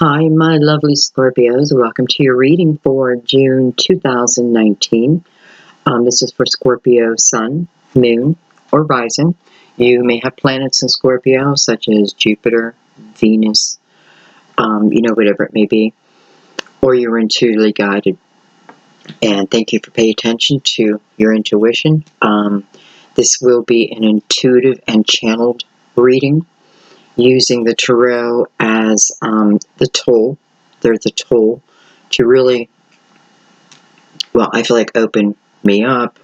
Hi, my lovely Scorpios. Welcome to your reading for June 2019. This is for Scorpio Sun, Moon, or Rising. You may have planets in Scorpio, such as Jupiter, Venus, whatever it may be, or you're intuitively guided. And thank you for paying attention to your intuition. This will be an intuitive and channeled reading, using the tarot as the tool. They're the tool to really, well, I feel like open me up.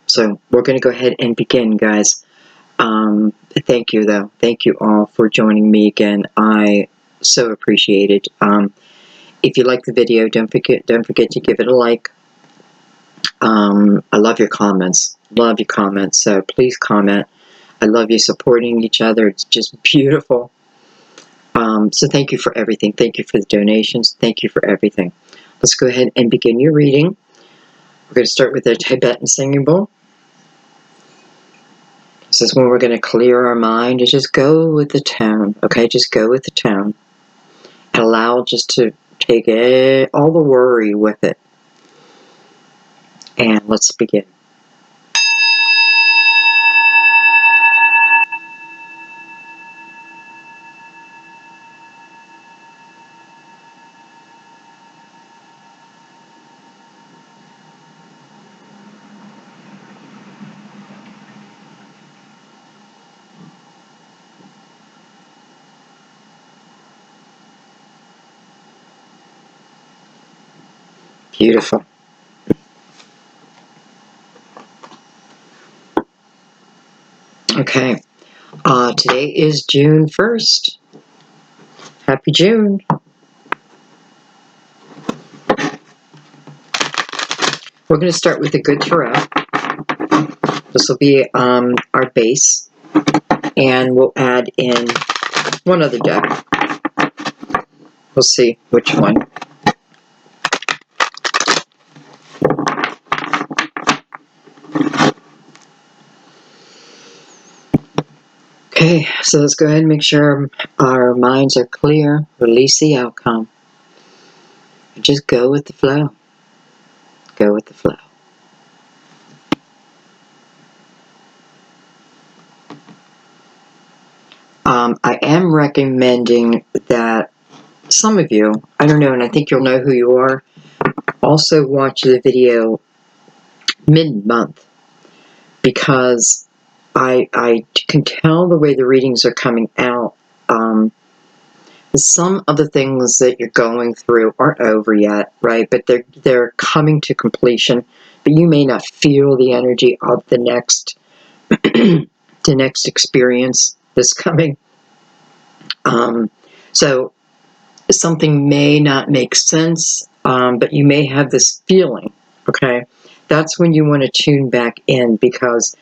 So we're going to go ahead and begin, guys. Thank you, though. Thank you all for joining me again. I so appreciate it. If you like the video, don't forget to give it a like. I love your comments. Love your comments. So please comment. I love you supporting each other. It's just beautiful. So thank you for everything. Thank you for the donations. Thank you for everything. Let's go ahead and begin your reading. We're going to start with the Tibetan singing bowl. This is when we're going to clear our mind and just go with the tone. Okay, just go with the tone. And allow just to take all the worry with it. And let's begin. Beautiful. Okay. Today is June 1st. Happy June. We're going to start with a good tarot. This will be our base. And we'll add in one other deck. We'll see which one. Okay, so let's go ahead and make sure our minds are clear. Release the outcome. And just go with the flow. Go with the flow. I am recommending that some of you, I don't know, and I think you'll know who you are, also watch the video mid-month, because I can tell the way the readings are coming out. Some of the things that you're going through aren't over yet, right? But they're coming to completion. But you may not feel the energy of the next the next experience that's coming. So something may not make sense, but you may have this feeling. Okay, that's when you want to tune back in, because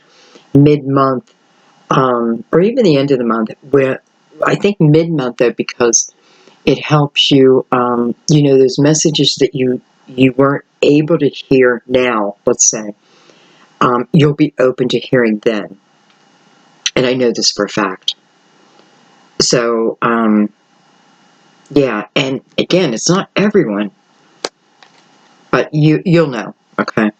mid-month, or even the end of the month, where I think mid-month though, because it helps you, those messages that you weren't able to hear now, let's say, you'll be open to hearing then. And I know this for a fact. So, yeah, and again, it's not everyone, but you'll know, okay?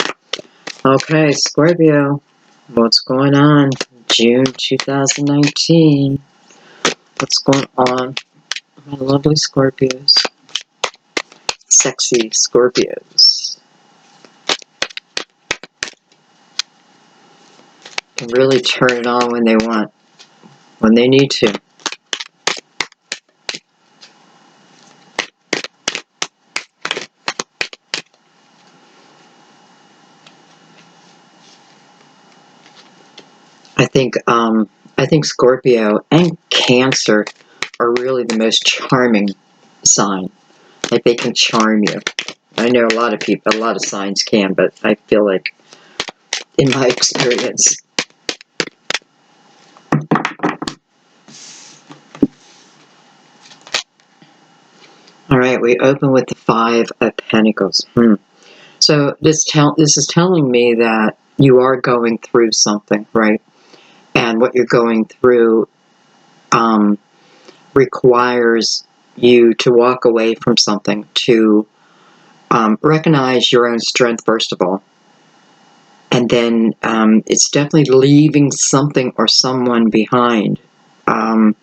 Okay, Scorpio, what's going on? June 2019. What's going on? My lovely Scorpios. Sexy Scorpios. Can really turn it on when they want, when they need to. I think Scorpio and Cancer are really the most charming sign. Like, they can charm you. I know a lot of signs can, but I feel like, in my experience. All right, we open with the Five of Pentacles. So this is telling me that you are going through something, right? And what you're going through requires you to walk away from something, to recognize your own strength, first of all. And then it's definitely leaving something or someone behind. And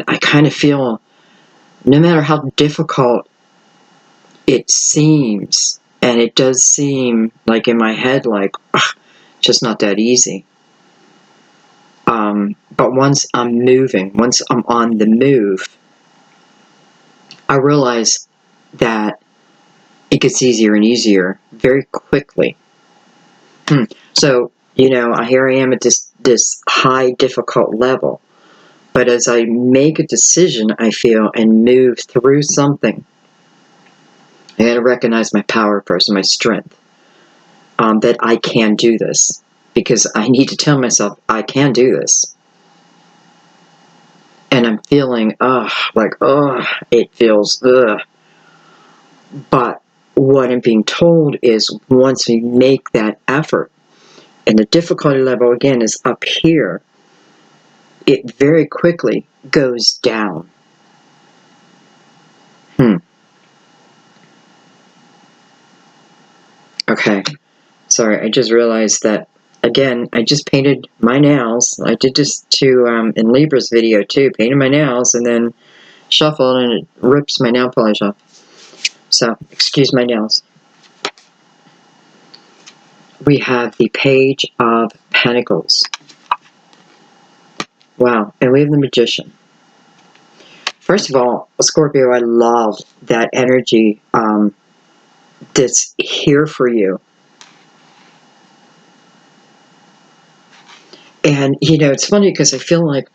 I kind of feel, no matter how difficult it seems, and it does seem like in my head, like, just not that easy. But once I'm moving, once I'm on the move, I realize that it gets easier and easier very quickly. So, here I am at this high difficult level. But as I make a decision, I feel, and move through something, I got to recognize my power first, my strength, that I can do this. Because I need to tell myself, I can do this. And I'm feeling, it feels, But what I'm being told is, once we make that effort, and the difficulty level, again, is up here, it very quickly goes down. Okay. Sorry, I just realized that, again, I just painted my nails. I did this in Libra's video too, painted my nails and then shuffled, and it rips my nail polish off. So, excuse my nails. We have the Page of Pentacles. Wow, and we have the Magician. First of all, Scorpio, I love that energy that's here for you. And, it's funny because I feel like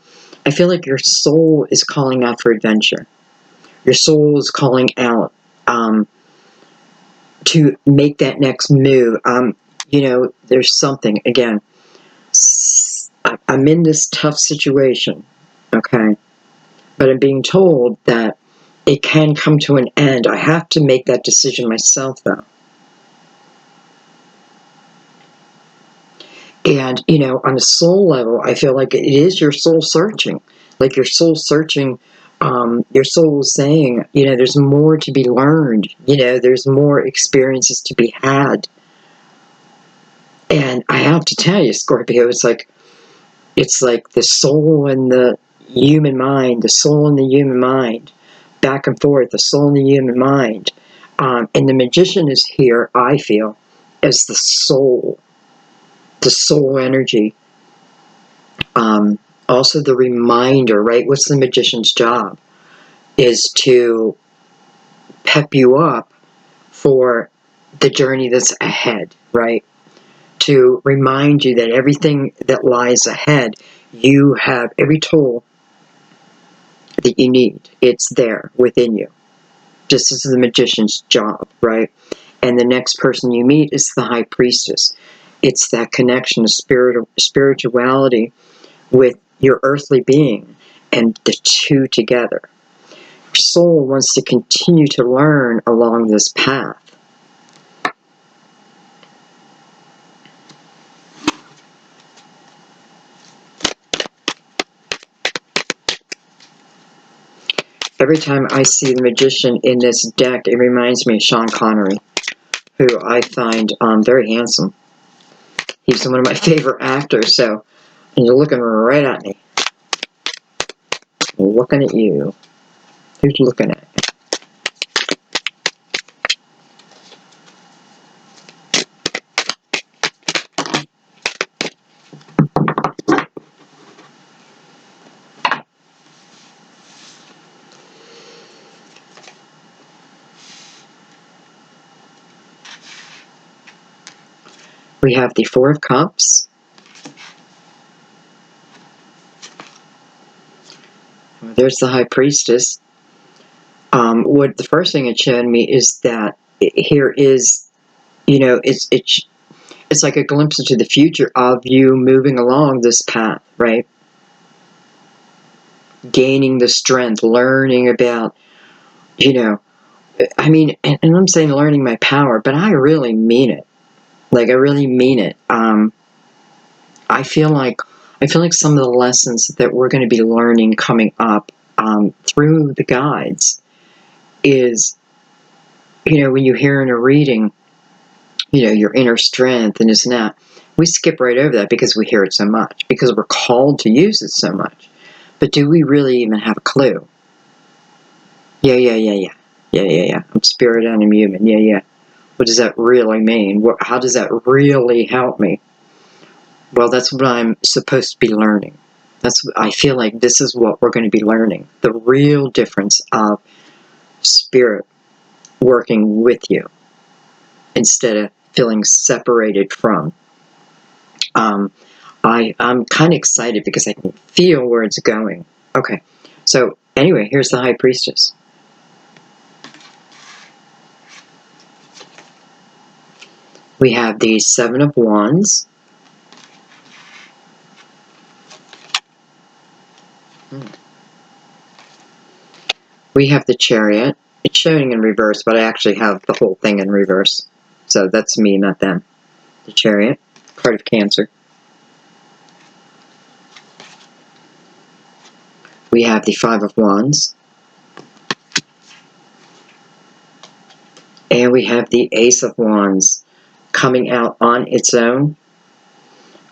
your soul is calling out for adventure. Your soul is calling out to make that next move. There's something, again, I'm in this tough situation, okay? But I'm being told that it can come to an end. I have to make that decision myself, though. And, on a soul level, I feel like it is your soul searching. Like your soul searching, your soul is saying, there's more to be learned. There's more experiences to be had. And I have to tell you, Scorpio, it's like the soul and the human mind, back and forth, the soul and the human mind. And the Magician is here, I feel, as the soul energy. Also the reminder, right? What's the Magician's job? Is to pep you up for the journey that's ahead, right? To remind you that everything that lies ahead, you have every tool that you need. It's there within you. This is the Magician's job, right? And the next person you meet is the High Priestess. It's that connection of spirituality with your earthly being, and the two together. Your soul wants to continue to learn along this path. Every time I see the Magician in this deck, it reminds me of Sean Connery, who I find very handsome. He's one of my favorite actors, so, and you're looking right at me. I'm looking at you. Who's looking at me? We have the Four of Cups. There's the High Priestess. What the first thing it showed me is that here is, it's like a glimpse into the future of you moving along this path, right? Gaining the strength, learning about, and I'm saying learning my power, but I really mean it. Like, I really mean it. I feel like I feel like some of the lessons that we're going to be learning coming up through the guides is, when you hear in a reading, your inner strength and this and that, we skip right over that because we hear it so much, because we're called to use it so much. But do we really even have a clue? Yeah. I'm spirit and I'm human. Yeah. What does that really mean? How does that really help me? Well, that's what I'm supposed to be learning. I feel like this is what we're going to be learning. The real difference of spirit working with you instead of feeling separated from. I'm kind of excited because I can feel where it's going. Okay, so anyway, here's the High Priestess. We have the Seven of Wands. We have the Chariot. It's showing in reverse, but I actually have the whole thing in reverse. So that's me, not them. The Chariot, card of Cancer. We have the Five of Wands. And we have the Ace of Wands coming out on its own.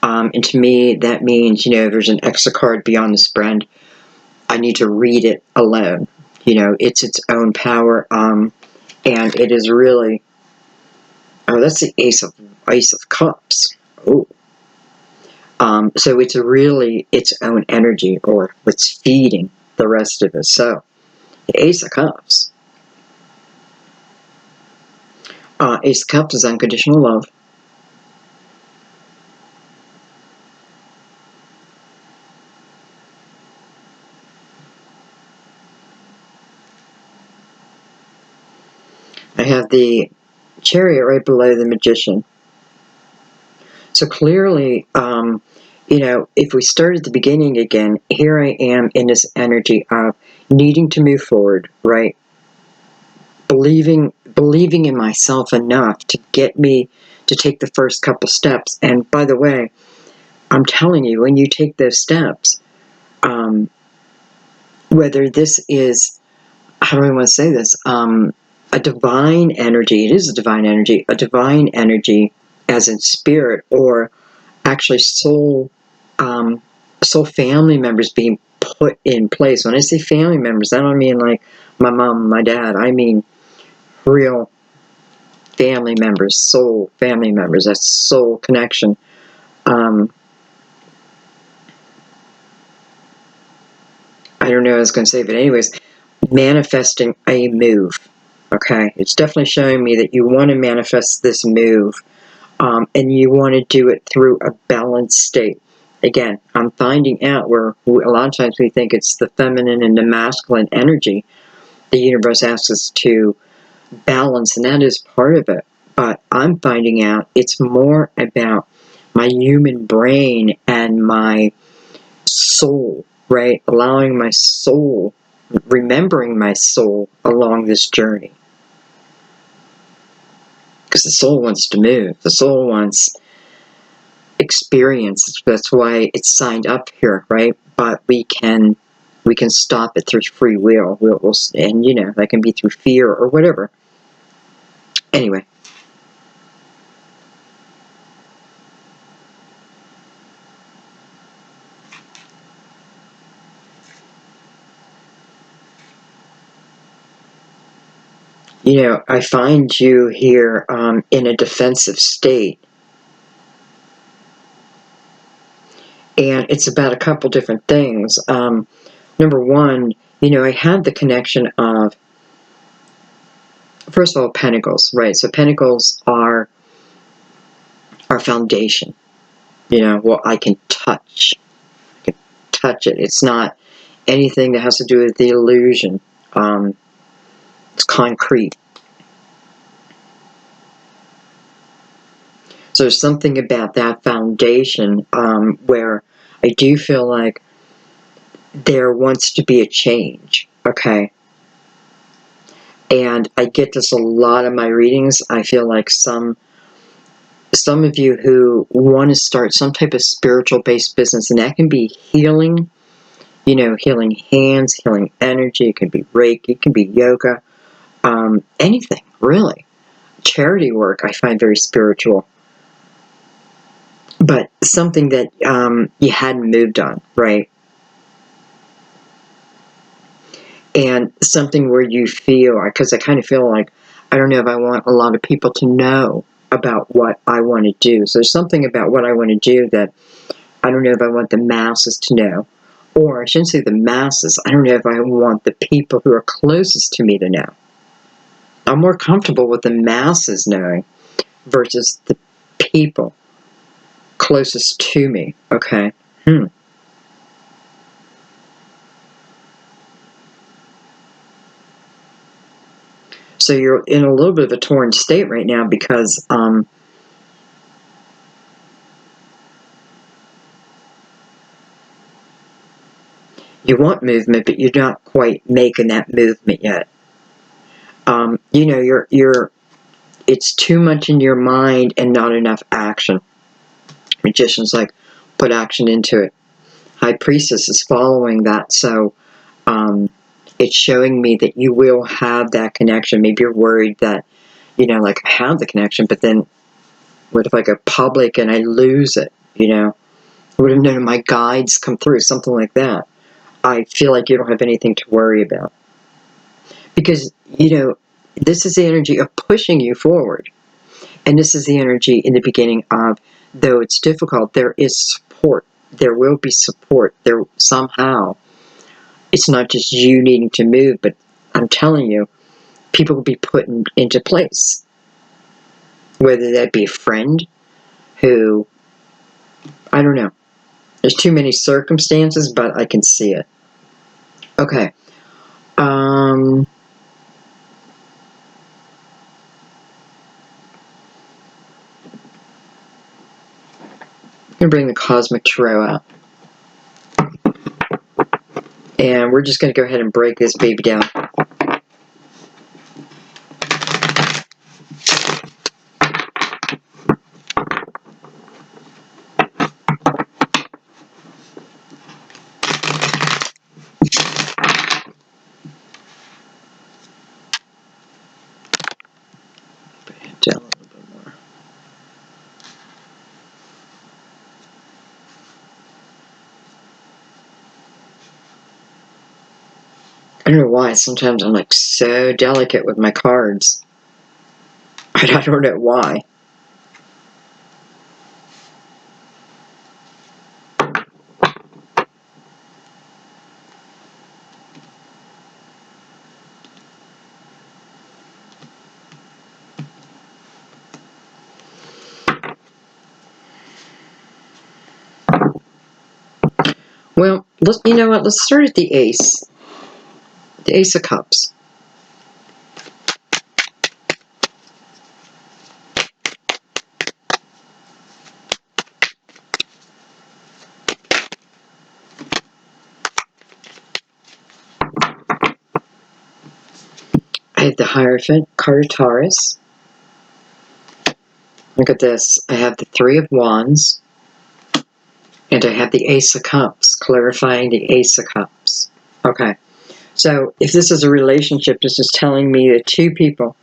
And to me, that means, there's an extra card beyond the spread. I need to read it alone. It's its own power. And it is really... Oh, that's the Ace of Cups. Oh. So it's really its own energy, or what's feeding the rest of us. So, the Ace of Cups. Ace of Cups is unconditional love. I have the Chariot right below the Magician. So clearly, if we start at the beginning again, here I am in this energy of needing to move forward, right? Believing in myself enough to get me to take the first couple steps. And by the way, I'm telling you, when you take those steps, whether this is, how do I want to say this, a divine energy, it is a divine energy as in spirit, or actually soul family members being put in place. When I say family members, I don't mean like my mom, my dad. I mean real family members, soul family members. That's soul connection. I don't know what I was going to say, but anyways, manifesting a move. Okay, it's definitely showing me that you want to manifest this move, and you want to do it through a balanced state. Again, I'm finding out where a lot of times we think it's the feminine and the masculine energy. The universe asks us to balance, and that is part of it. But I'm finding out it's more about my human brain and my soul, right? Allowing my soul, remembering my soul along this journey. Because the soul wants to move. The soul wants experience. That's why it's signed up here, right? But we can stop it through free will. And that can be through fear or whatever. Anyway. I find you here in a defensive state. And it's about a couple different things. Number one, I had the connection of, first of all, pentacles, right? So pentacles are our foundation. What I can touch. I can touch it. It's not anything that has to do with the illusion. It's concrete. So there's something about that foundation where I do feel like there wants to be a change, okay? And I get this a lot in my readings. I feel like some some of you who want to start some type of spiritual based business, and that can be healing, healing hands, healing energy. It can be Reiki, it can be yoga, anything really. Charity work I find very spiritual, but something that you hadn't moved on, right? And something where you feel, because I kind of feel like, I don't know if I want a lot of people to know about what I want to do. So there's something about what I want to do that I don't know if I want the masses to know. Or I shouldn't say the masses, I don't know if I want the people who are closest to me to know. I'm more comfortable with the masses knowing versus the people closest to me, okay? So you're in a little bit of a torn state right now because you want movement, but you're not quite making that movement yet. It's too much in your mind and not enough action. Magician's like, put action into it. High Priestess is following that, so it's showing me that you will have that connection. Maybe you're worried that, like, I have the connection, but then what if I go public and I lose it, What if none of my guides come through, something like that. I feel like you don't have anything to worry about. Because, this is the energy of pushing you forward. And this is the energy in the beginning of, though it's difficult, there is support. There will be support. There somehow. It's not just you needing to move, but I'm telling you, people will be put into place. Whether that be a friend who, I don't know. There's too many circumstances, but I can see it. Okay. I'm going to bring the Cosmic Tarot out. And we're just going to go ahead and break this baby down. Down a little bit more. I don't know why. Sometimes I'm like so delicate with my cards. I don't know why. Well, you know what? Let's start at the Ace. The Ace of Cups. I have the Hierophant, Taurus. Look at this. I have the Three of Wands. And I have the Ace of Cups, clarifying the Ace of Cups. Okay. So if this is a relationship, this is telling me that two people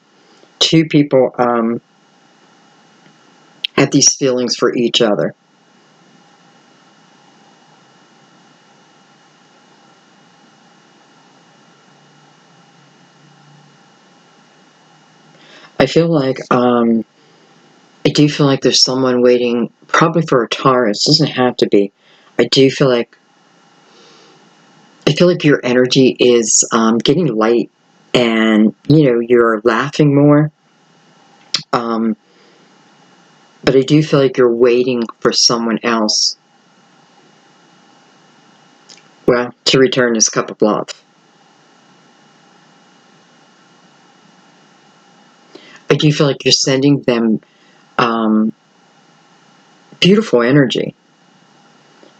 have these feelings for each other. I feel like, I do feel like there's someone waiting, probably for a Taurus. It doesn't have to be. I feel like your energy is getting light, and you're laughing more. But I do feel like you're waiting for someone else, well, to return this cup of love. I do feel like you're sending them beautiful energy.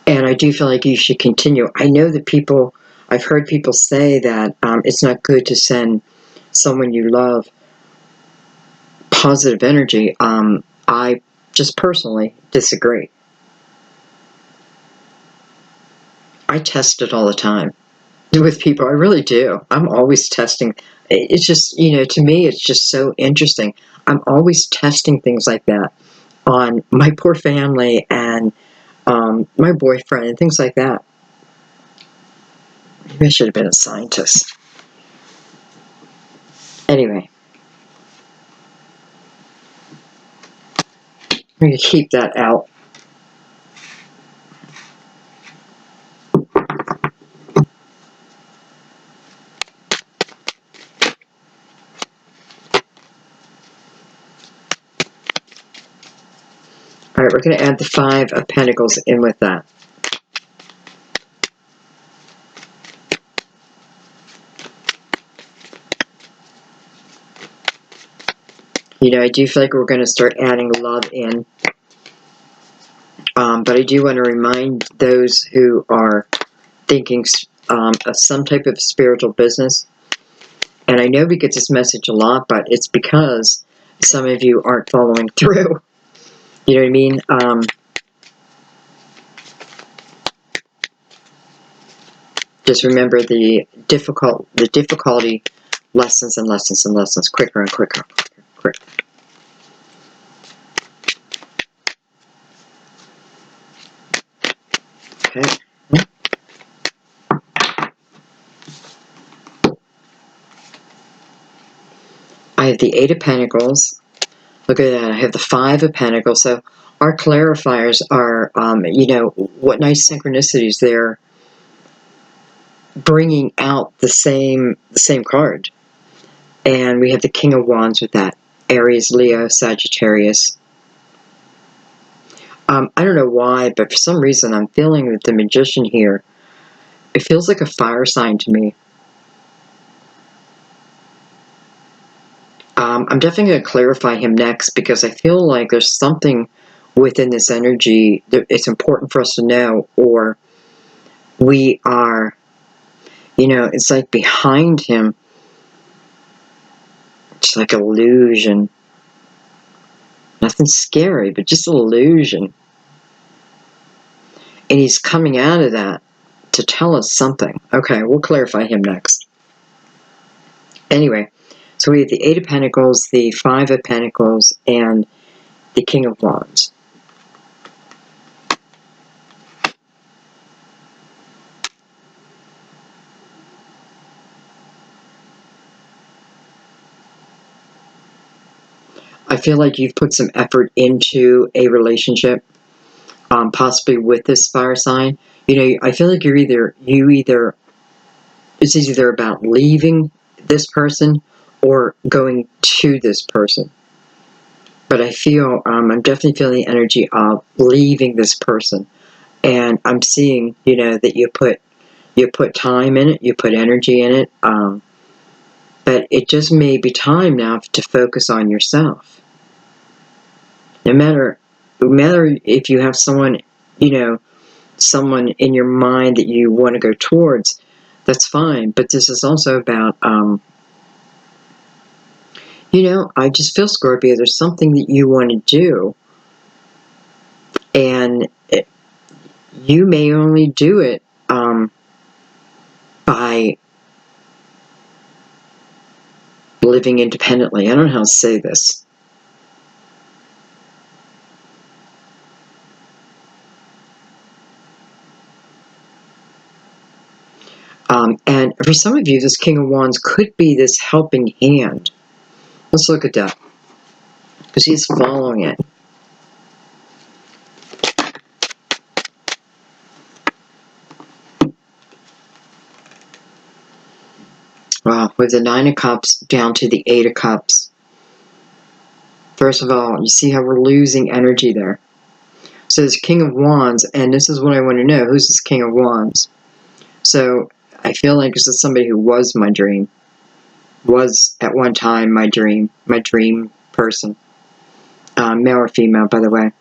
And I do feel like you should continue. I know that I've heard people say that it's not good to send someone you love positive energy. I just personally disagree. I test it all the time with people. I really do. I'm always testing. It's just, to me, it's just so interesting. I'm always testing things like that on my poor family and my boyfriend and things like that. Maybe I should have been a scientist. Anyway, I'm going to keep that out. All right, we're going to add the 5 of Pentacles in with that. I do feel like we're going to start adding love in. But I do want to remind those who are thinking of some type of spiritual business. And I know we get this message a lot, but it's because some of you aren't following through. You know what I mean? Just remember the difficulty lessons and lessons and lessons, quicker and quicker, quicker. Okay. I have the 8 of Pentacles. Look at that. I have the 5 of Pentacles. So our clarifiers are, what nice synchronicities they're bringing out the same card. And we have the King of Wands with that. Aries, Leo, Sagittarius. I don't know why, but for some reason I'm feeling that the Magician here, it feels like a fire sign to me. I'm definitely going to clarify him next because I feel like there's something within this energy that it's important for us to know, or we are, it's like behind him. It's like illusion. Nothing scary, but just an illusion. And he's coming out of that to tell us something. Okay, we'll clarify him next. Anyway, so we have the 8 of Pentacles, the 5 of Pentacles, and the King of Wands. I feel like you've put some effort into a relationship, possibly with this fire sign. I feel like it's either about leaving this person or going to this person. But I feel, I'm definitely feeling the energy of leaving this person. And I'm seeing, that you put time in it, you put energy in it. But it just may be time now to focus on yourself. No matter if you have someone, someone in your mind that you want to go towards, that's fine. But this is also about, I just feel, Scorpio, there's something that you want to do. And you may only do it by living independently. I don't know how to say this. And for some of you, this King of Wands could be this helping hand. Let's look at that. Because he's following it. Wow, with the 9 of Cups down to the 8 of Cups. First of all, you see how we're losing energy there. So this King of Wands, and this is what I want to know. Who's this King of Wands? So I feel like this is somebody who was my dream. Was at one time my dream person. Male or female, by the way.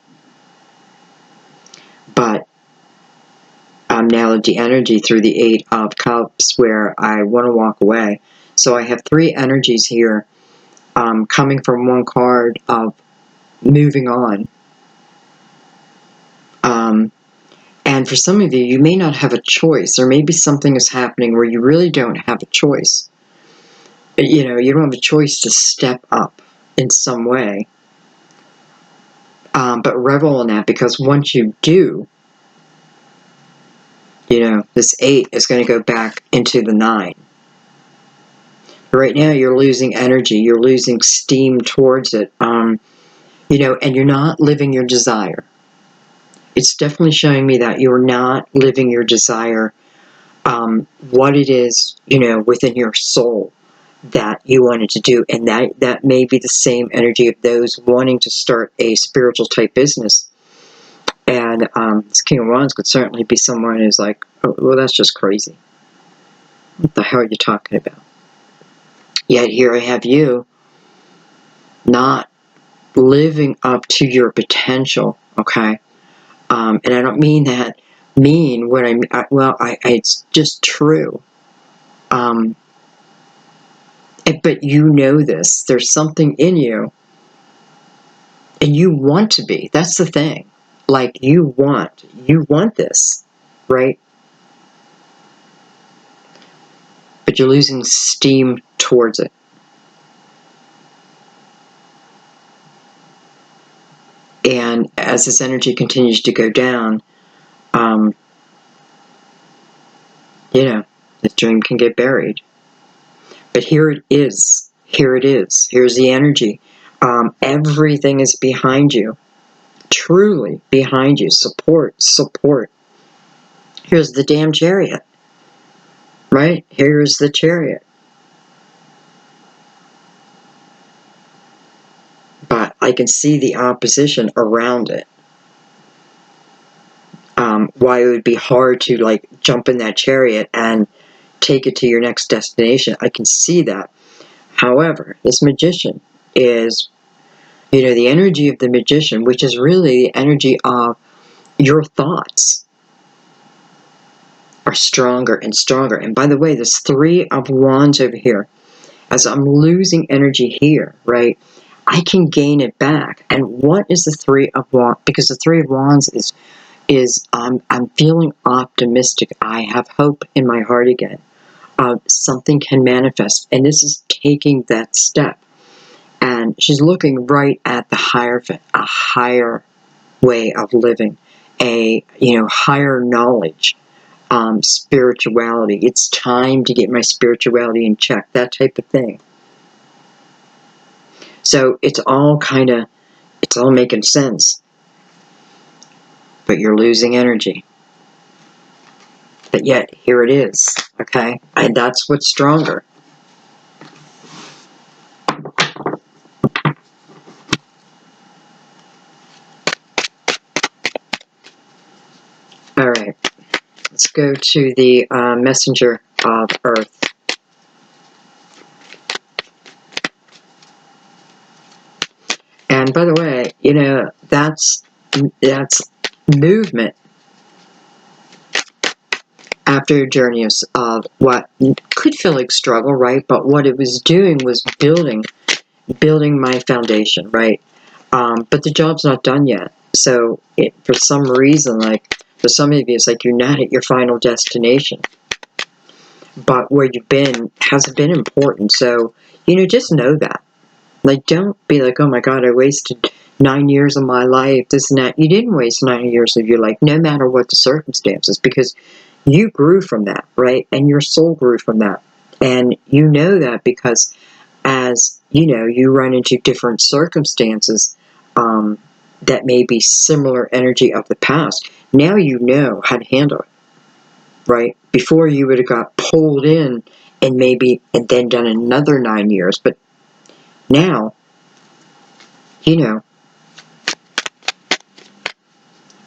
But I'm now the energy through the 8 of Cups where I want to walk away. So I have 3 energies here coming from one card of moving on. And for some of you, you may not have a choice, or maybe something is happening where you really don't have a choice. You know, you don't have a choice to step up in some way. But revel in that, because once you do, you know, this 8 is going to go back into the 9. Right now, you're losing energy. You're losing steam towards it. You know, and you're not living your desire. It's definitely showing me that you're not living your desire, what it is, you know, within your soul that you wanted to do. And that may be the same energy of those wanting to start a spiritual type business. And this King of Wands could certainly be someone who's like, oh, well, that's just crazy. What the hell are you talking about? Yet here I have you not living up to your potential, okay? And I don't mean that mean what I mean. Well, it's just true. But you know this. There's something in you, and you want to be. That's the thing. Like, you want this, right? But you're losing steam towards it. And as this energy continues to go down, you know, the dream can get buried. But here it is. Here it is. Here's the energy. Everything is behind you. Truly behind you. Support, support. Here's the damn Chariot. Right? Here's the Chariot. But I can see the opposition around it. Why it would be hard to, like, jump in that Chariot and take it to your next destination. I can see that. However, this Magician is, you know, the energy of the Magician, which is really the energy of your thoughts, are stronger and stronger. And by the way, this 3 of Wands over here, as I'm losing energy here, right, I can gain it back. And what is the 3 of Wands? Because the 3 of Wands is I'm feeling optimistic. I have hope in my heart again. Something can manifest. And this is taking that step. And she's looking right at the Hierophant, a higher way of living, a, you know, higher knowledge, spirituality. It's time to get my spirituality in check, that type of thing. So it's all making sense. But you're losing energy. But yet, here it is, okay? And that's what's stronger. All right, let's go to the Messenger of Earth. And by the way, you know, that's movement after a journey of what could feel like struggle, right? But what it was doing was building my foundation, right? But the job's not done yet. So for some reason, like for some of you, it's like you're not at your final destination. But where you've been hasn't been important. So, you know, just know that. Like, don't be like, oh my God, I wasted 9 years of my life, this and that. You didn't waste 9 years of your life, no matter what the circumstances, because you grew from that, right? And your soul grew from that. And you know that because as, you know, you run into different circumstances that may be similar energy of the past, now you know how to handle it, right? Before you would have got pulled in and then done another 9 years. But now, you know.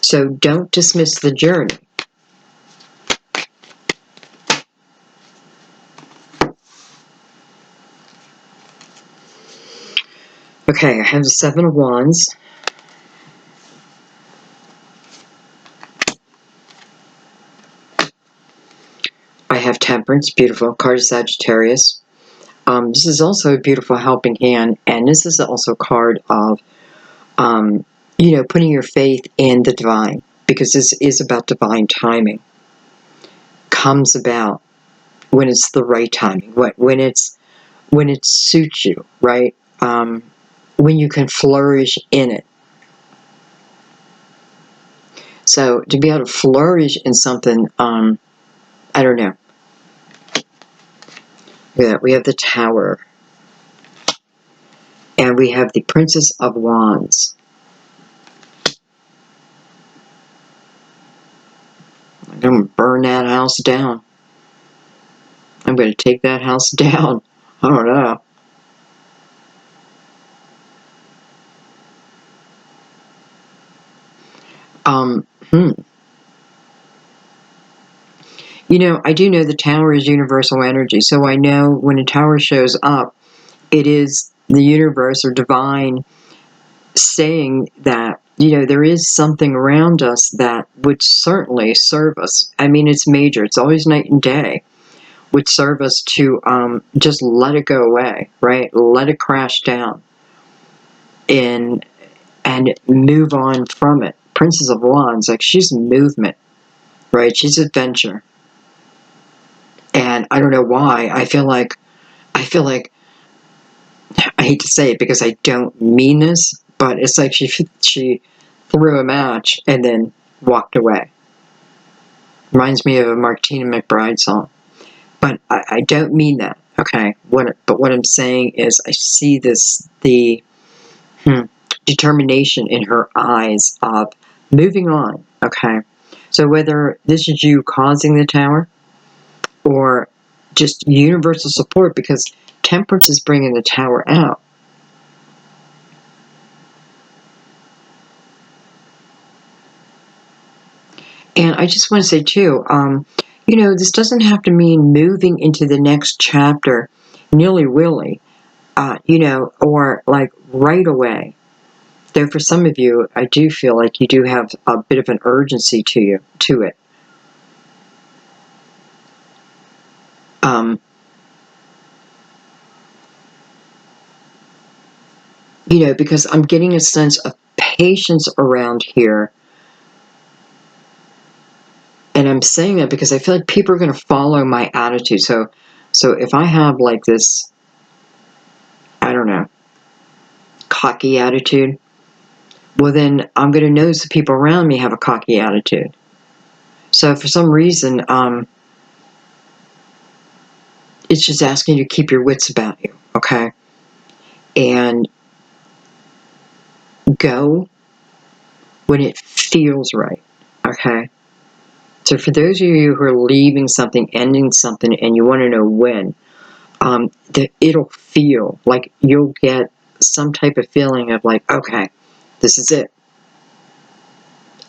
So don't dismiss the journey. Okay, I have the 7 of Wands. I have Temperance, beautiful, card of Sagittarius. This is also a beautiful helping hand, and this is also a card of, you know, putting your faith in the divine, because this is about divine timing, comes about when it's the right timing, when it suits you, right? When you can flourish in it. So to be able to flourish in something, I don't know. Yeah, we have the Tower, and we have the Princess of Wands. I'm going to burn that house down. I'm going to take that house down. I don't know. Hmm. You know, I do know the Tower is universal energy, so I know when a tower shows up, it is the universe or divine saying that, you know, there is something around us that would certainly serve us. I mean, it's major. It's always night and day. Would serve us to just let it go away, right? Let it crash down and move on from it. Princess of Wands, like, she's movement, right? She's adventure. And I don't know why. I hate to say it because I don't mean this, but it's like she threw a match and then walked away. Reminds me of a Martina McBride song. But I don't mean that, okay? But what I'm saying is I see the determination in her eyes of moving on, okay? So whether this is you causing the Tower or just universal support, because Temperance is bringing the Tower out. And I just want to say too, you know, this doesn't have to mean moving into the next chapter nilly-willy, you know, or like right away. Though for some of you, I do feel like you do have a bit of an urgency to it. You know, because I'm getting a sense of patience around here. And I'm saying that because I feel like people are going to follow my attitude. So if I have like this, I don't know, cocky attitude, well then I'm going to notice the people around me have a cocky attitude. So for some reason, it's just asking you to keep your wits about you, okay? And go when it feels right, okay? So for those of you who are leaving something, ending something, and you want to know when, it'll feel like you'll get some type of feeling of like, okay, this is it.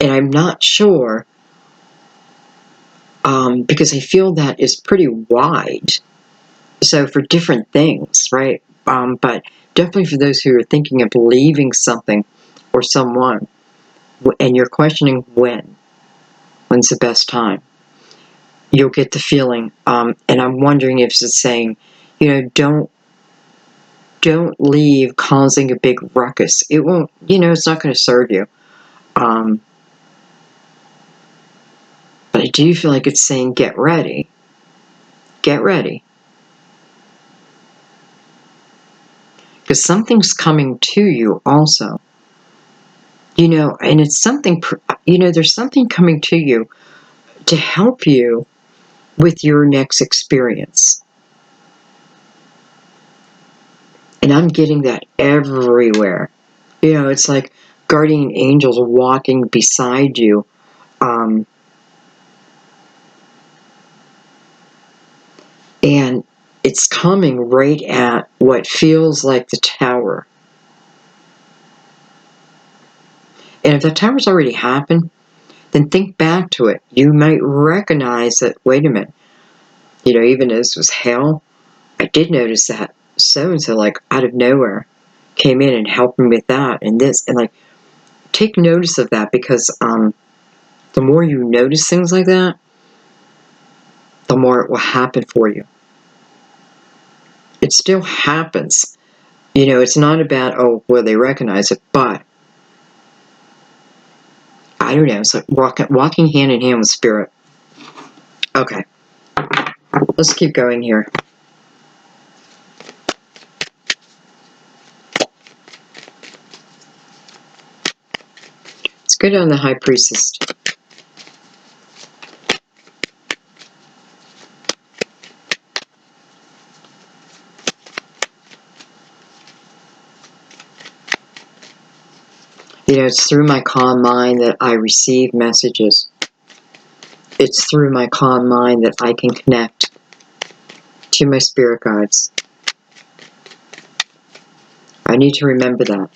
And I'm not sure, because I feel that is pretty wide. So for different things, right? But definitely for those who are thinking of leaving something or someone, and you're questioning when's the best time, you'll get the feeling. And I'm wondering if it's saying, you know, don't leave causing a big ruckus. It won't, you know, it's not going to serve you. But I do feel like it's saying, get ready. Get ready. Because something's coming to you also. You know, and it's something, you know, there's something coming to you to help you with your next experience. And I'm getting that everywhere. You know, it's like guardian angels walking beside you. And it's coming right at what feels like the Tower. And if the Tower's already happened, then think back to it. You might recognize that, wait a minute, you know, even as was hell, I did notice that so-and-so, like, out of nowhere, came in and helped me with that and this. And, like, take notice of that, because the more you notice things like that, the more it will happen for you. It still happens. You know, it's not about, oh, well, they recognize it, but I don't know. It's like walking hand in hand with spirit. Okay. Let's keep going here. Let's go down the High Priestess. You know, it's through my calm mind that I receive messages. It's through my calm mind that I can connect to my spirit guides. I need to remember that.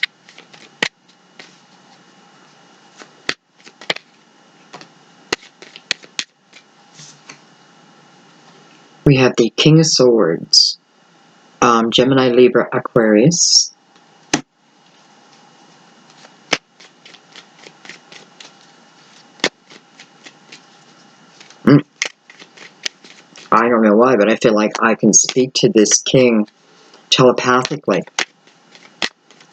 We have the King of Swords, Gemini, Libra, Aquarius. I don't know why, but I feel like I can speak to this king telepathically.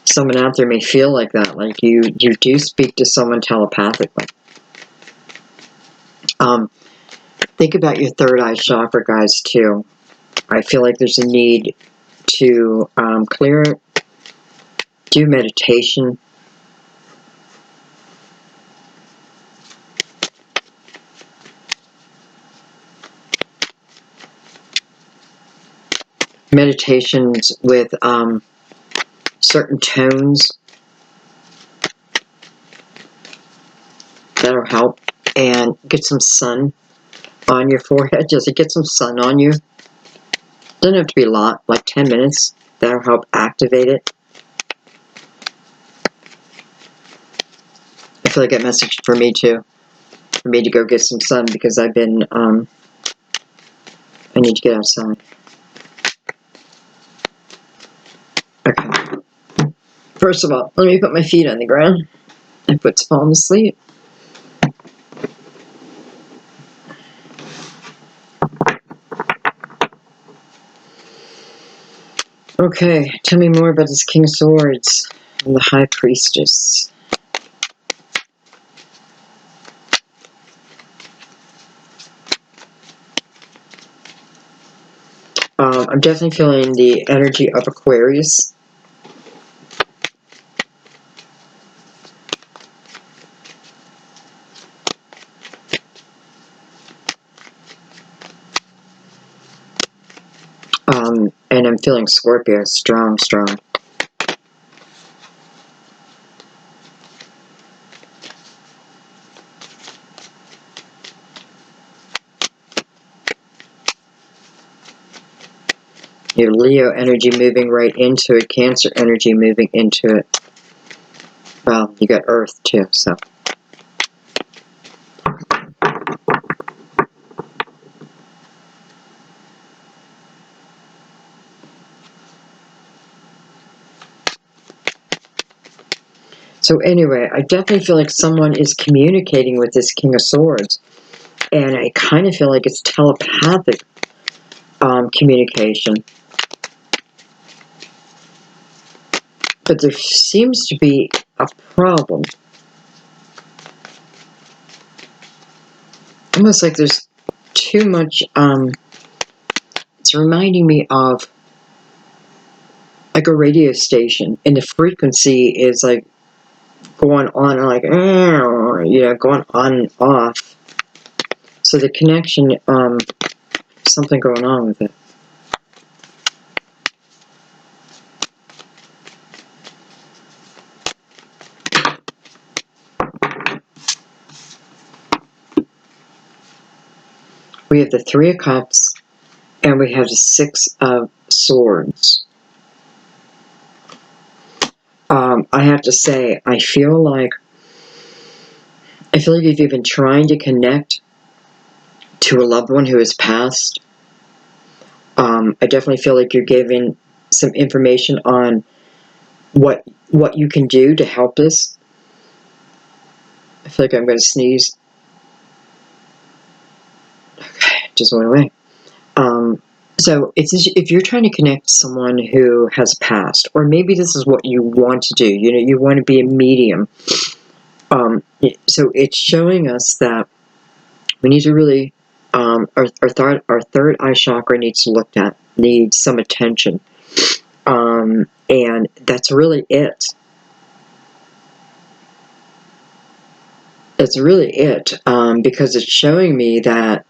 Someone out there may feel like that, like you do speak to someone telepathically. Think about your third eye chakra, guys, too. I feel like there's a need to clear it, do meditation. Meditations with certain tones that'll help, and get some sun on your forehead. Just get some sun on you. Doesn't have to be a lot, like 10 minutes. That'll help activate it. I feel like that message for me too. For me to go get some sun, because I've been, I need to get outside. Okay. First of all, let me put my feet on the ground and put Spawn to sleep. Okay, tell me more about this King of Swords and the High Priestess. I'm definitely feeling the energy of Aquarius. And I'm feeling Scorpio strong. Your Leo energy moving right into it, Cancer energy moving into it. Well, you got Earth too, so. So anyway, I definitely feel like someone is communicating with this King of Swords. And I kind of feel like it's telepathic communication. But there seems to be a problem. Almost like there's too much, it's reminding me of like a radio station, and the frequency is like going on and like, you know, going on and off. So the connection, something going on with it. We have the Three of Cups, and we have the Six of Swords. I have to say, I feel like if you've been trying to connect to a loved one who has passed, I definitely feel like you're giving some information on what you can do to help this. I feel like I'm going to sneeze. Okay, just went away. So if you're trying to connect to someone who has passed, or maybe this is what you want to do, you know, you want to be a medium. So it's showing us that we need to really, our third eye chakra needs to looked at, needs some attention. And that's really it. That's really it, because it's showing me that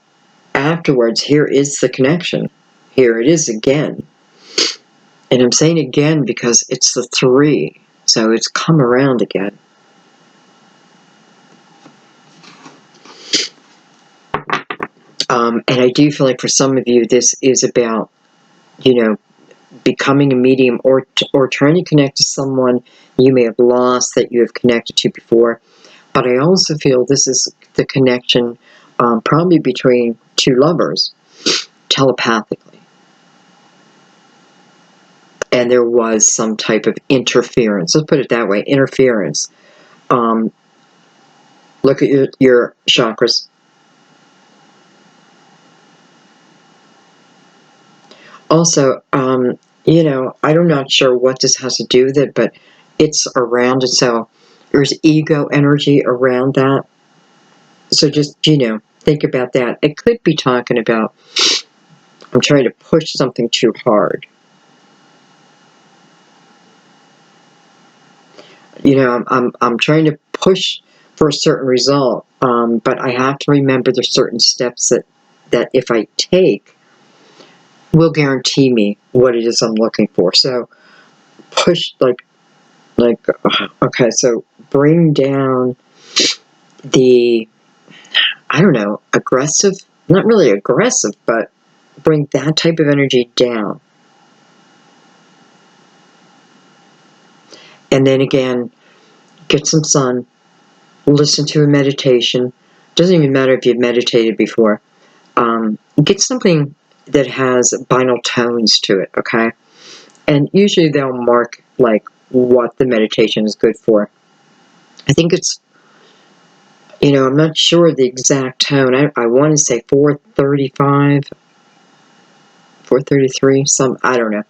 afterwards, here is the connection. Here it is again. And I'm saying again because it's the 3. So it's come around again. And I do feel like for some of you, this is about, becoming a medium or trying to connect to someone you may have lost that you have connected to before. But I also feel this is the connection probably between 2 lovers, telepathically. And there was some type of interference. Let's put it that way, interference. Look at your chakras. Also, I'm not sure what this has to do with it, but it's around it. So there's ego energy around that. So just, think about that. It could be talking about, I'm trying to push something too hard. I'm trying to push for a certain result, but I have to remember there's certain steps that if I take will guarantee me what it is I'm looking for. So push, okay, so bring down the, I don't know, aggressive, not really aggressive, but bring that type of energy down. And then again, get some sun, listen to a meditation. Doesn't even matter if you've meditated before. Get something that has binaural tones to it, okay? And usually they'll mark like what the meditation is good for. I think it's, I'm not sure the exact tone. I want to say 435, 433, I don't know.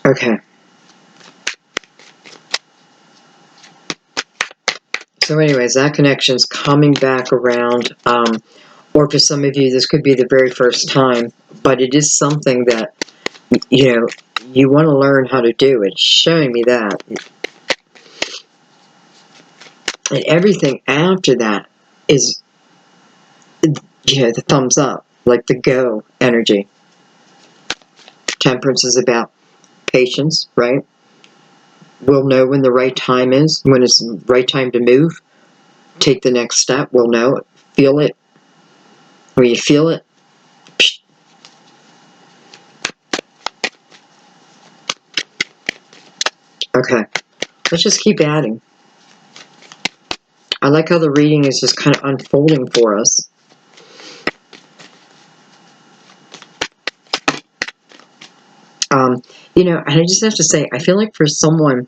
Okay. So anyways, that connection's coming back around. Or for some of you, this could be the very first time, but it is something that, you want to learn how to do. It's showing me that. And everything after that is, the thumbs up, like the go energy. Temperance is about patience, right? We'll know when the right time is, when it's the right time to move. Take the next step. We'll know it. Feel it. When you feel it, psh. Okay. Let's just keep adding. I like how the reading is just kind of unfolding for us. And I just have to say, I feel like for someone,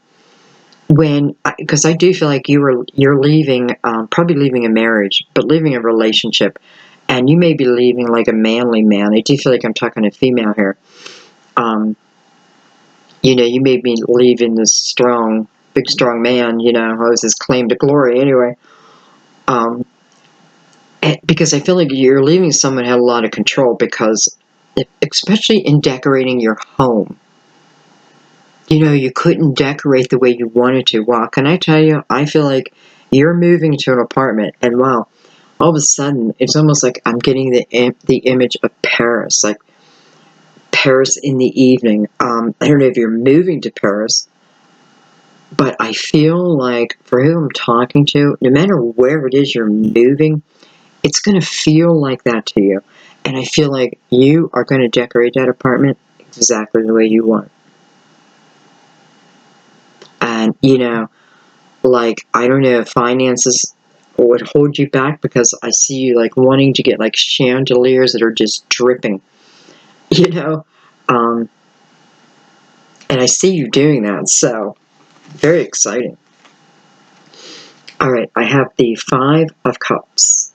because I do feel like you're leaving, probably leaving a marriage, but leaving a relationship, and you may be leaving like a manly man. I do feel like I'm talking to female here. You may be leaving this strong, big strong man, who has his claim to glory anyway. Because I feel like you're leaving someone who had a lot of control, because especially in decorating your home, you couldn't decorate the way you wanted to. Wow, can I tell you, I feel like you're moving to an apartment, and wow, all of a sudden, it's almost like I'm getting the image of Paris, like Paris in the evening. I don't know if you're moving to Paris, but I feel like for who I'm talking to, no matter where it is you're moving, it's going to feel like that to you. And I feel like you are going to decorate that apartment exactly the way you want. And, like, I don't know if finances would hold you back, because I see you, like, wanting to get, like, chandeliers that are just dripping, and I see you doing that, so very exciting. All right, I have the 5 of Cups.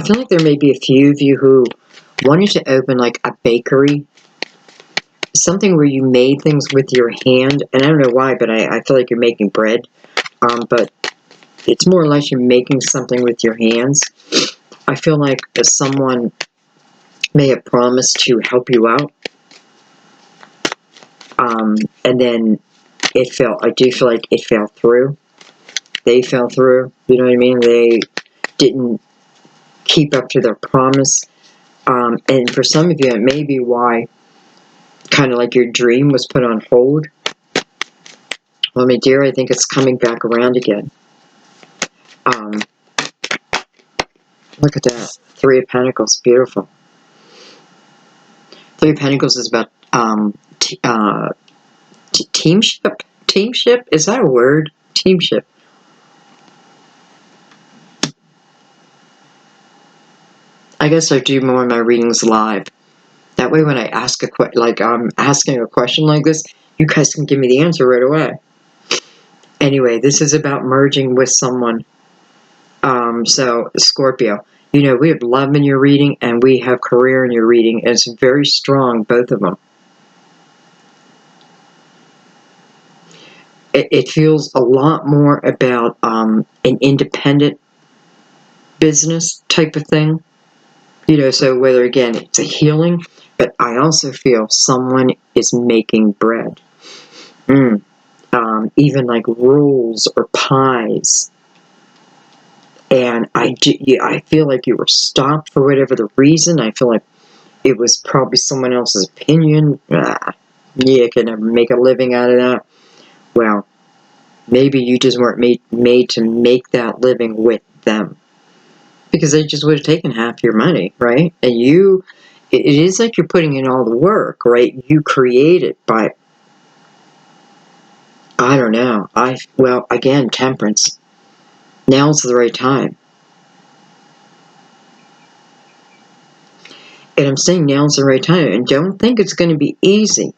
feel like there may be a few of you who wanted to open like a bakery, something where you made things with your hand. And I don't know why, but I feel like you're making bread. But it's more or less you're making something with your hands. I feel like someone may have promised to help you out. And then it fell. I do feel like it fell through. They fell through. You know what I mean? They didn't keep up to their promise. And for some of you, it may be why kind of like your dream was put on hold. Well, my dear, I think it's coming back around again. Look at that. Three of Pentacles. Beautiful. Three of Pentacles is about teamship. Teamship? Is that a word? Teamship. I guess I do more of my readings live. That way when I ask I'm asking a question like this, you guys can give me the answer right away. Anyway, this is about merging with someone. So, Scorpio, you know, we have love in your reading and we have career in your reading. It's very strong, both of them. It feels a lot more about an independent business type of thing. You know, so whether, again, it's a healing, but I also feel someone is making bread. Even like rolls or pies. And I feel like you were stopped for whatever the reason. I feel like it was probably someone else's opinion. You can never make a living out of that. Well, maybe you just weren't made to make that living with them. Because they just would have taken half your money, right? And it is like you're putting in all the work, right? You create it, but I don't know. Well, again, temperance. Now's the right time. And I'm saying now's the right time. And don't think it's going to be easy.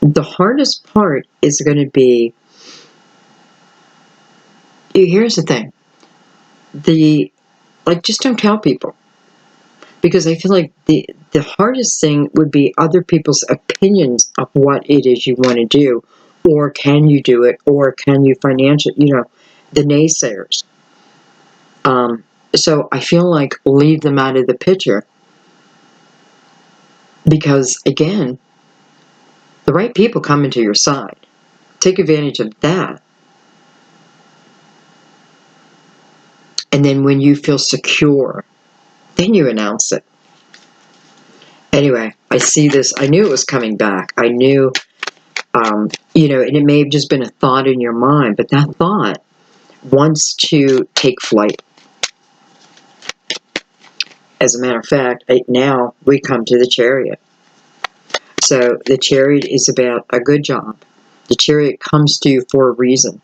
The hardest part is going to be, here's the thing. Just don't tell people. Because I feel like the hardest thing would be other people's opinions of what it is you want to do. Or can you do it? Or can you financially, the naysayers. So I feel like leave them out of the picture. Because, again, the right people come into your side. Take advantage of that. And then when you feel secure, then you announce it. Anyway, I see this. I knew it was coming back. I knew, and it may have just been a thought in your mind, but that thought wants to take flight. As a matter of fact, now we come to the Chariot. So the Chariot is about a good job. The Chariot comes to you for a reason.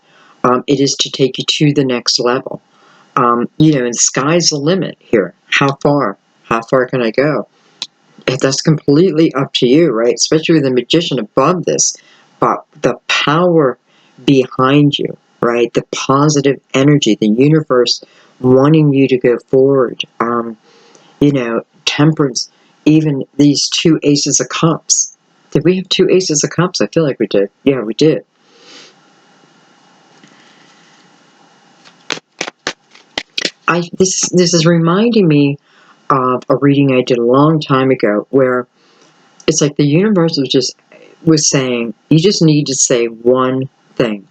It is to take you to the next level. And the sky's the limit here. How far? How far can I go? That's completely up to you, right? Especially with the Magician above this. But the power behind you, right? The positive energy, the universe wanting you to go forward. Temperance, even these two Aces of Cups. Did we have two Aces of Cups? I feel like we did. Yeah, we did. This is reminding me of a reading I did a long time ago where it's like the universe was saying, you just need to say one thing.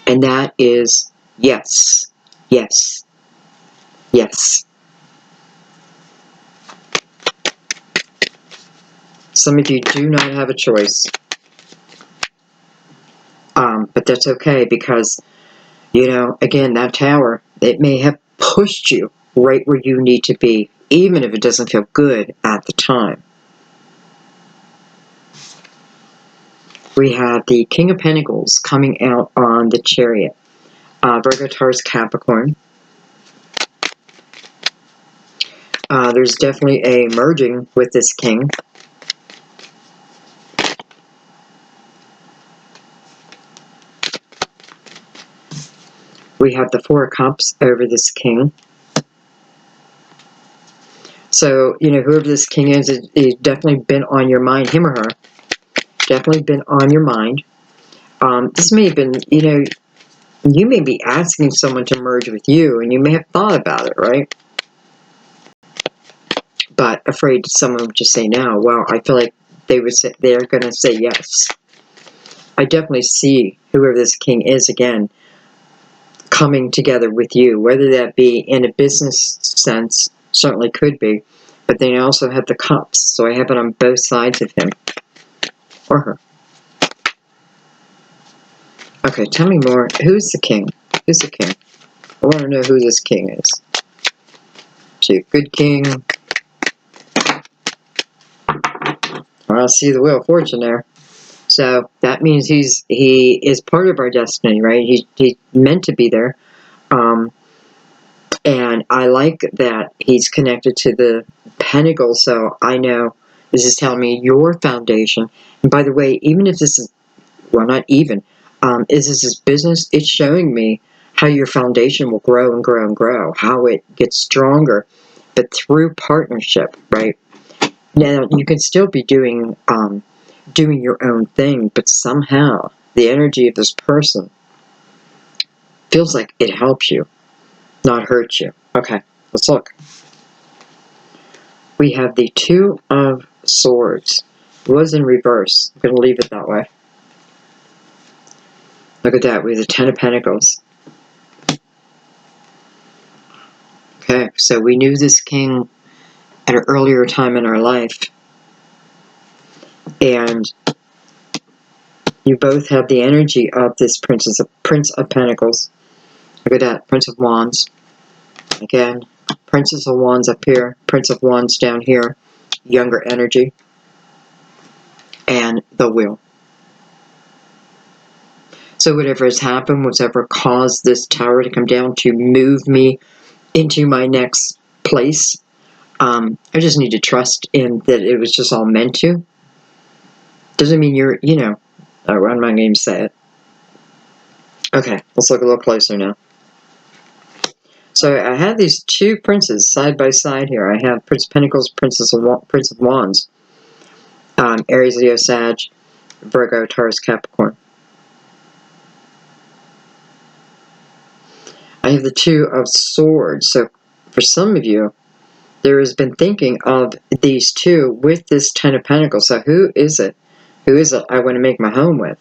And that is yes, yes, yes. Some of you do not have a choice. But that's okay because, again, that tower, it may have pushed you right where you need to be, even if it doesn't feel good at the time. We have the King of Pentacles coming out on the Chariot. Virgo, Taurus, Capricorn. There's definitely a merging with this king. We have the Four of Cups over this king. So, whoever this king is, it's definitely been on your mind, him or her. Definitely been on your mind. This may have been, you may be asking someone to merge with you, and you may have thought about it, right? But afraid someone would just say no. Well, I feel like they're going to say yes. I definitely see whoever this king is, again, coming together with you, whether that be in a business sense, certainly could be, but then I also have the cups, so I have it on both sides of him or her. Okay, tell me more. Who's the king? Who's the king? I want to know who this king is. Is he a good king? Well, I see the Wheel of Fortune there. So that means he is part of our destiny, right? He's meant to be there. And I like that he's connected to the pentacle, so I know this is telling me your foundation. And by the way, even if this is, well, not even, is this is business, it's showing me how your foundation will grow and grow and grow, how it gets stronger, but through partnership, right? Now, you can still be doing your own thing, but somehow the energy of this person feels like it helps you, not hurts you. Okay, let's look. We have the Two of Swords. It was in reverse. I'm going to leave it that way. Look at that. We have the Ten of Pentacles. Okay, so we knew this king at an earlier time in our life. And you both have the energy of this Prince of Pentacles. Look at that. Prince of Wands. Again, Princess of Wands up here. Prince of Wands down here. Younger energy. And the Wheel. So whatever has happened, whatever caused this tower to come down to move me into my next place, I just need to trust in that it was just all meant to. Doesn't mean you're, I'm not going to say it. Okay, let's look a little closer now. So I have these two princes side by side here. I have Prince of Pentacles, Prince of Wands. Aries, Leo, Sag, Virgo, Taurus, Capricorn. I have the Two of Swords. So for some of you, there has been thinking of these two with this Ten of Pentacles. So who is it? Who is it I want to make my home with?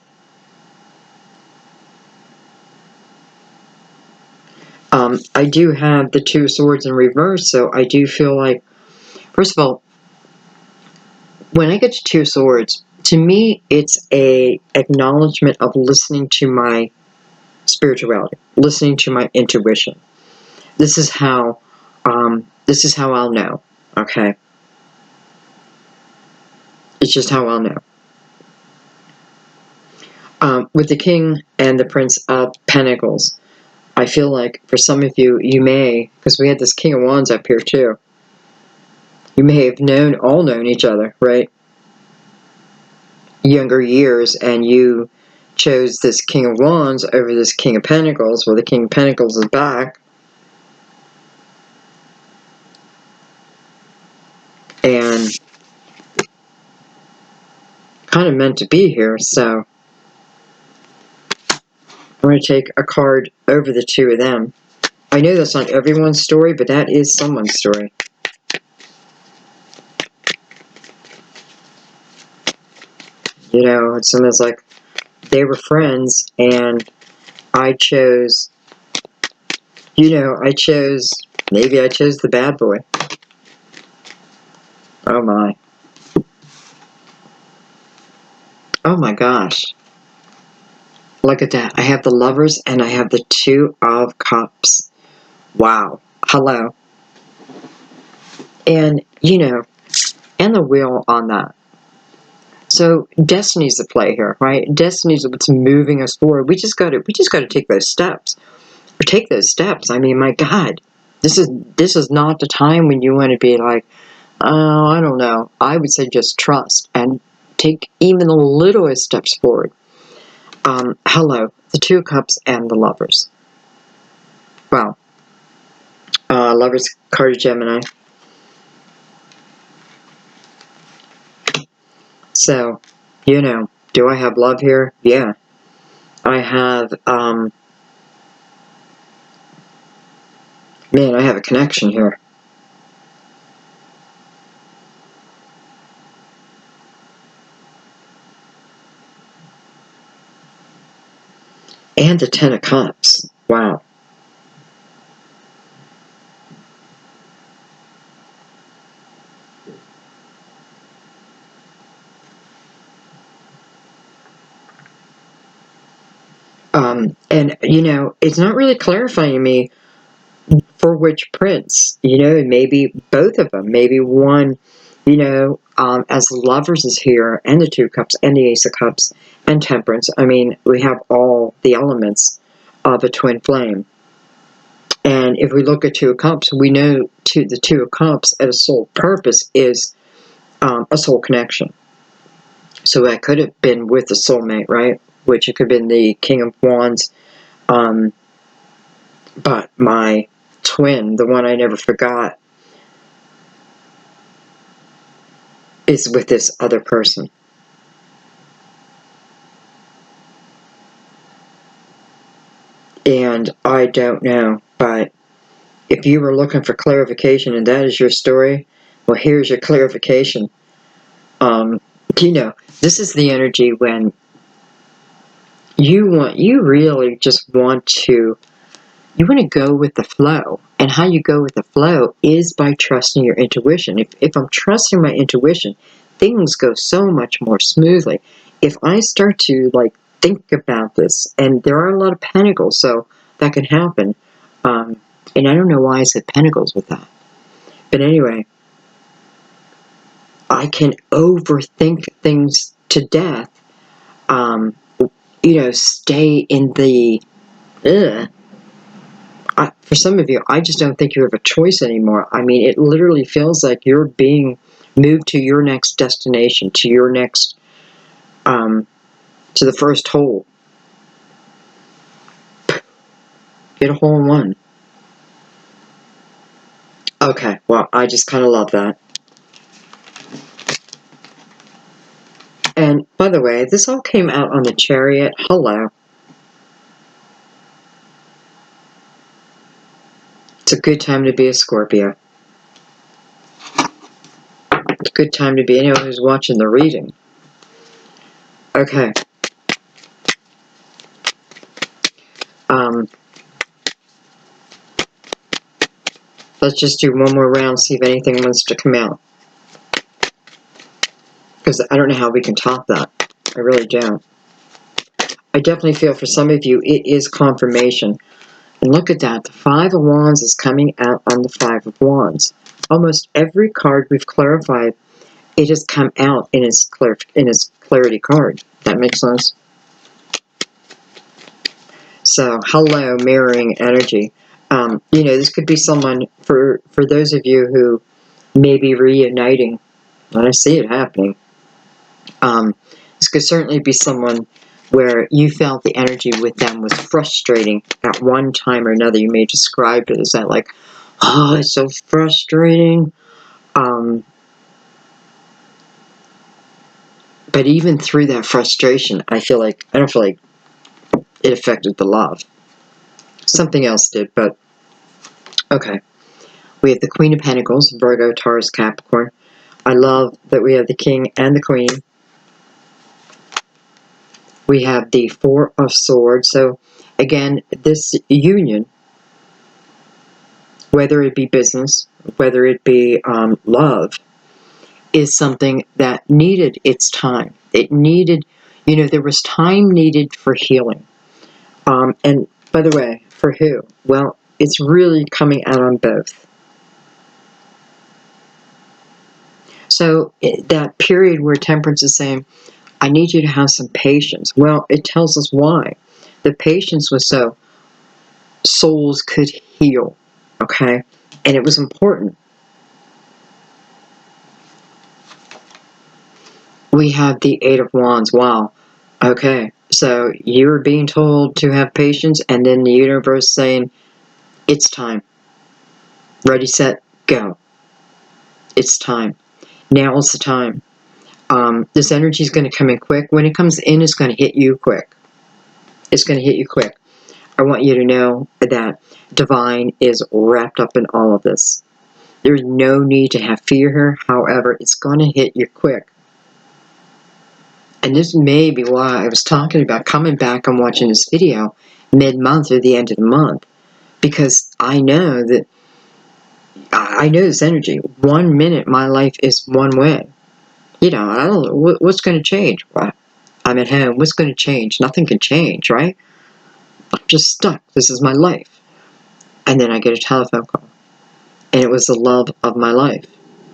I do have the Two of Swords in reverse, so I do feel like, first of all, when I get to Two of Swords, to me, it's a acknowledgement of listening to my spirituality, listening to my intuition. This is how I'll know, okay? It's just how I'll know. With the King and the Prince of Pentacles, I feel like for some of you, you may, because we had this King of Wands up here too, you may have all known each other, right? Younger years, and you chose this King of Wands over this King of Pentacles. Well, the King of Pentacles is back. And kind of meant to be here, so I'm going to take a card over the two of them. I know that's not everyone's story, but that is someone's story. It's almost like they were friends, and I chose, maybe I chose the bad boy. Oh my. Oh my gosh. Look at that. I have the Lovers and I have the Two of Cups. Wow. Hello. And, and the Wheel on that. So destiny's the play here, right? Destiny's what's moving us forward. We just got to take those steps. Take those steps. I mean, my God, this is not the time when you want to be like, oh, I don't know. I would say just trust and take even the littlest steps forward. Hello, the Two of Cups and the Lovers. Wow. Lovers card of Gemini. So, do I have love here? Yeah. I have, man, I have a connection here. And the Ten of Cups. Wow. And, it's not really clarifying to me for which prince, maybe both of them, maybe one, as lovers is here, and the Two of Cups, and the Ace of Cups, and Temperance. I mean, we have all the elements of a twin flame. And if we look at Two of Cups, we know the Two of Cups at a soul purpose is a soul connection. So that could have been with the soulmate, right? Which it could have been the King of Wands. But my twin, the one I never forgot, is with this other person. And I don't know, but if you were looking for clarification and that is your story, well, here's your clarification. This is the energy when you really just want to go with the flow. And how you go with the flow is by trusting your intuition. If I'm trusting my intuition, things go so much more smoothly. If I start to think about this, and there are a lot of pentacles, so that can happen. And I don't know why I said pentacles with that. But anyway, I can overthink things to death. Stay in the for some of you, I just don't think you have a choice anymore. I mean, it literally feels like you're being moved to your next destination, to your next, to the first hole. Get a hole in one. Okay, well, I just kind of love that. And by the way, this all came out on the Chariot. Hello. It's a good time to be a Scorpio. It's a good time to be anyone who's watching the reading. Okay. Let's just do one more round, see if anything wants to come out. Because I don't know how we can top that. I really don't. I definitely feel for some of you, it is confirmation. And look at that. The Five of Wands is coming out on the Five of Wands. Almost every card we've clarified, it has come out in its clarity card. That makes sense? So, hello, mirroring energy. This could be someone, for those of you who may be reuniting, and I see it happening, this could certainly be someone where you felt the energy with them was frustrating at one time or another. You may describe it as that, like, oh, it's so frustrating. But even through that frustration, I don't feel like it affected the love. Something else did, but okay. We have the Queen of Pentacles, Virgo, Taurus, Capricorn. I love that we have the King and the Queen. We have the Four of Swords. So, again, this union, whether it be business, whether it be love, is something that needed its time. It needed, there was time needed for healing. And by the way, for who? Well, it's really coming out on both. So that period where Temperance is saying, I need you to have some patience. Well, it tells us why. The patience was so souls could heal, okay? And it was important. We have the Eight of Wands. Wow. Okay. So you were being told to have patience, and then the universe saying, it's time. Ready, set, go. It's time. Now is the time. This energy is going to come in quick. When it comes in, it's going to hit you quick. It's going to hit you quick. I want you to know that divine is wrapped up in all of this. There's no need to have fear here. However, it's going to hit you quick. And this may be why I was talking about coming back and watching this video mid-month or the end of the month. Because I know that, I know this energy. 1 minute my life is one way. You know, I don't know, what's going to change? Well, I'm at home. What's going to change? Nothing can change, right? I'm just stuck. This is my life. And then I get a telephone call. And it was the love of my life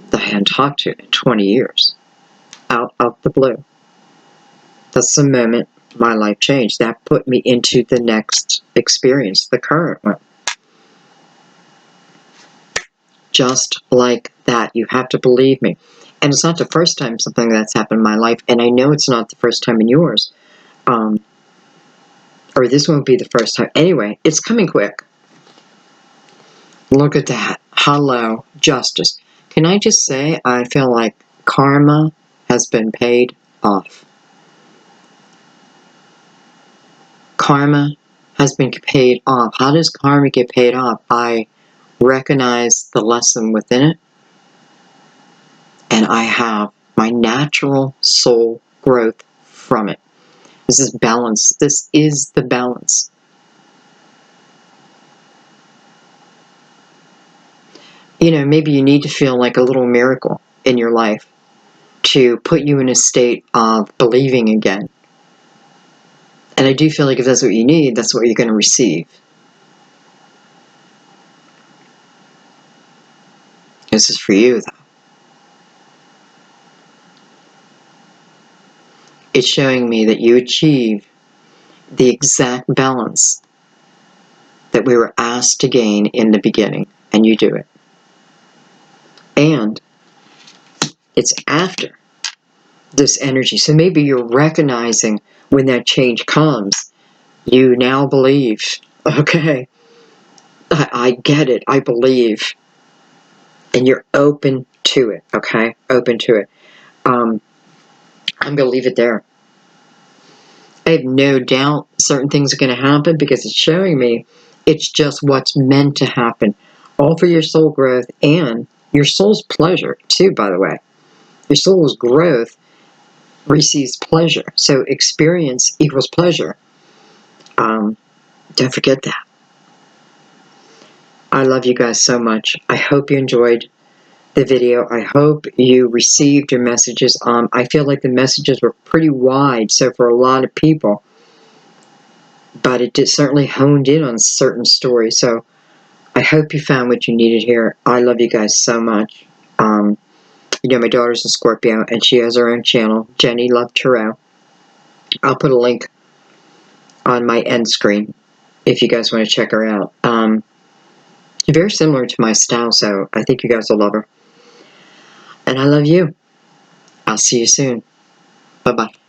that I hadn't talked to in 20 years. Out of the blue. That's the moment my life changed. That put me into the next experience, the current one. Just like that. You have to believe me. And it's not the first time something that's happened in my life. And I know it's not the first time in yours. Or this won't be the first time. Anyway, it's coming quick. Look at that. Hello, justice. Can I just say, I feel like karma has been paid off. Karma has been paid off. How does karma get paid off? I recognize the lesson within it, and I have my natural soul growth from it. This is balance. This is the balance. You know, maybe you need to feel like a little miracle in your life to put you in a state of believing again. And I do feel like if that's what you need, that's what you're going to receive. This is for you, though. It's showing me that you achieve the exact balance that we were asked to gain in the beginning, and you do it. And it's after this energy. So maybe you're recognizing when that change comes, you now believe, okay, I get it, I believe. And you're open to it, okay? Open to it. I'm going to leave it there. I have no doubt certain things are going to happen because it's showing me it's just what's meant to happen. All for your soul growth and your soul's pleasure, too, by the way. Your soul's growth receives pleasure. So experience equals pleasure. Don't forget that. I love you guys so much. I hope you enjoyed the video. I hope you received your messages. I feel like the messages were pretty wide, so for a lot of people, but it did certainly honed in on certain stories. So I hope you found what you needed here. I love you guys so much. You know, my daughter's a Scorpio, and she has her own channel, Jenny Love Tarot. I'll put a link on my end screen if you guys want to check her out. Very similar to my style, so I think you guys will love her. And I love you. I'll see you soon. Bye-bye.